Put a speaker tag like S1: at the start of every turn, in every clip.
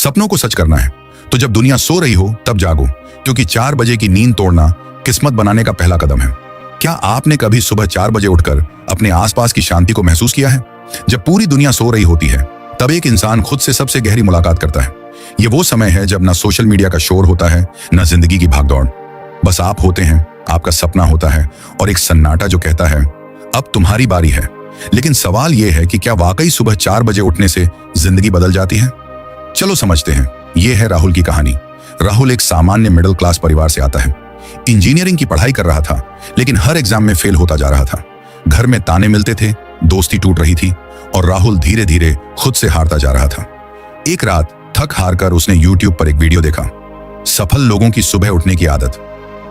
S1: सपनों को सच करना है तो जब दुनिया सो रही हो तब जागो, क्योंकि 4 बजे की नींद तोड़ना किस्मत बनाने का पहला कदम है। क्या आपने कभी सुबह 4 बजे उठकर अपने आसपास की शांति को महसूस किया है? जब पूरी दुनिया सो रही होती है तब एक इंसान खुद से सबसे गहरी मुलाकात करता है। ये वो समय है जब ना सोशल मीडिया का शोर होता है, ना जिंदगी की भागदौड़। बस आप होते हैं, आपका सपना होता है और एक सन्नाटा जो कहता है अब तुम्हारी बारी है। लेकिन सवाल यह है कि क्या वाकई सुबह 4 बजे उठने से जिंदगी बदल जाती है? चलो समझते हैं। यह है राहुल की कहानी। राहुल एक सामान्य मिडिल क्लास परिवार से आता है। इंजीनियरिंग की पढ़ाई कर रहा था, लेकिन हर एग्जाम में फेल होता जा रहा था। घर में ताने मिलते थे, दोस्ती टूट रही थी और राहुल धीरे धीरे खुद से हारता जा रहा था। एक रात थक हार कर उसने YouTube पर एक वीडियो देखा, सफल लोगों की सुबह उठने की आदत।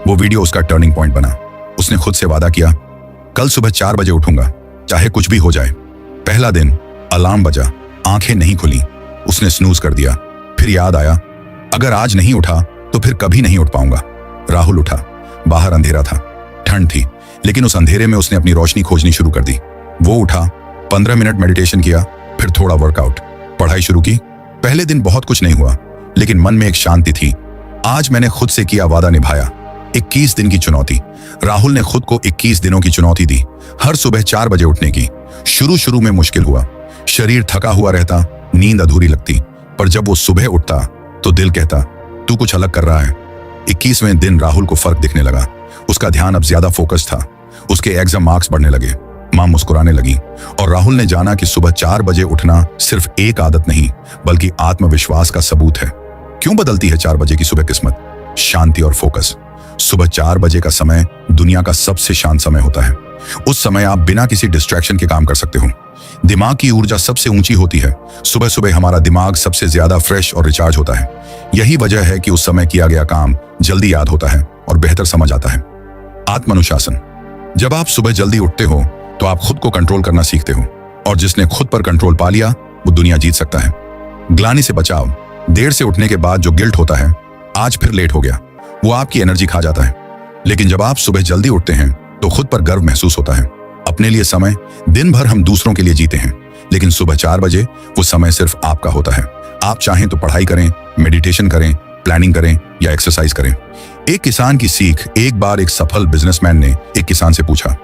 S1: वो वीडियो उसका टर्निंग पॉइंट बना। उसने खुद से वादा किया, कल सुबह 4 बजे उठूंगा, चाहे कुछ भी हो जाए। पहला दिन अलार्म बजा, आंखें नहीं खुली। उसने स्नूज कर दिया। फिर याद आया, अगर आज नहीं उठा तो फिर कभी नहीं उठ पाऊंगा। राहुल उठा। बाहर अंधेरा था, ठंड थी, लेकिन उस अंधेरे में उसने अपनी रोशनी खोजनी शुरू कर दी। वो उठा, 15 मिनट मेडिटेशन किया, फिर थोड़ा वर्कआउट, पढ़ाई शुरू की। पहले दिन बहुत कुछ नहीं हुआ, लेकिन मन में एक शांति थी। आज मैंने खुद से किया वादा निभाया। 21 दिन की चुनौती। राहुल ने खुद को 21 दिनों की चुनौती दी, हर सुबह 4 बजे उठने की। शुरू में मुश्किल हुआ, शरीर थका हुआ रहता, नींद अधूरी लगती, पर जब वो सुबह उठता तो दिल कहता तू कुछ अलग कर रहा है। 21वें दिन राहुल को फर्क दिखने लगा। उसका ध्यान अब ज्यादा फोकस था। उसके एग्जाम मार्क्स बढ़ने लगे, मां मुस्कुराने लगी और राहुल ने जाना कि सुबह 4 बजे उठना सिर्फ एक आदत नहीं, बल्कि आत्मविश्वास का सबूत है। क्यों बदलती है 4 बजे की सुबह किस्मत? शांति और फोकस। सुबह 4 बजे का समय दुनिया का सबसे शांत समय होता है। उस समय आप बिना किसी डिस्ट्रैक्शन के काम कर सकते हो। दिमाग की ऊर्जा सबसे ऊंची होती है। सुबह सुबह हमारा दिमाग सबसे ज्यादा फ्रेश और रिचार्ज होता है। यही वजह है कि उस समय किया गया काम जल्दी याद होता है और बेहतर समझ आता है। आत्मानुशासन। जब आप सुबह जल्दी उठते हो तो आप खुद को कंट्रोल करना सीखते हो, और जिसने खुद पर कंट्रोल पा लिया वो दुनिया जीत सकता है। ग्लानि से बचाव। देर से उठने के बाद जो गिल्ट होता है, आज फिर लेट हो गया, वो आपकी एनर्जी खा जाता है। लेकिन जब आप सुबह जल्दी उठते हैं तो खुद पर गर्व महसूस होता है। अपने लिए समय। दिन भर हम दूसरों के लिए जीते हैं, लेकिन सुबह 4 बजे वो समय सिर्फ आपका होता है। आप चाहें तो पढ़ाई करें, मेडिटेशन करें, प्लानिंग करें या एक्सरसाइज करें। एक किसान की सीख। एक बार एक सफल बिजनेसमैन ने एक किसान से पूछा,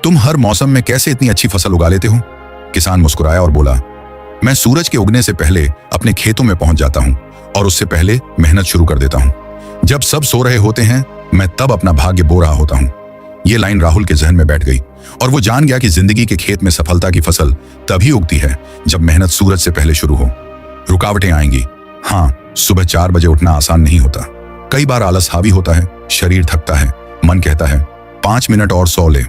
S1: तुम हर मौसम में कैसे इतनी अच्छी फसल उगा लेते हो? किसान मुस्कुराया और बोला, मैं सूरज के उगने से पहले अपने खेतों में पहुंच जाता हूं और उससे पहले मेहनत शुरू कर देता हूं। जब सब सो रहे होते हैं मैं तब अपना भाग्य बो रहा होता हूं। ये लाइन राहुल के जहन में बैठ गई और वो जान गया कि जिंदगी के खेत में सफलता की फसल तभी उगती है जब मेहनत सूरज से पहले शुरू हो। रुकावटें आएंगी। हाँ, सुबह 4 बजे उठना आसान नहीं होता। कई बार आलस हावी होता है, शरीर थकता है, मन कहता है 5 मिनट और सो ले।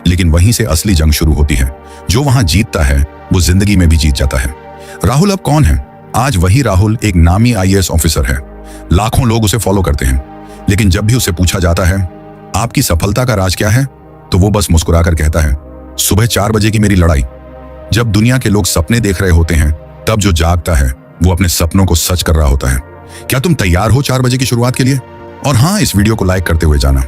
S1: लेकिन वहीं से असली जंग शुरू होती है। जो वहां जीतता है वो जिंदगी में भी जीत जाता है। राहुल अब कौन है? आज वही राहुल एक नामी IAS ऑफिसर है। लाखों लोग उसे फॉलो करते हैं, लेकिन जब भी उसे पूछा जाता है आपकी सफलता का राज क्या है, तो वो बस मुस्कुराकर कहता है सुबह 4 बजे की मेरी लड़ाई। जब दुनिया के लोग सपने देख रहे होते हैं तब जो जागता है वो अपने सपनों को सच कर रहा होता है। क्या तुम तैयार हो 4 बजे की शुरुआत के लिए? और हाँ, इस वीडियो को लाइक करते हुए जाना।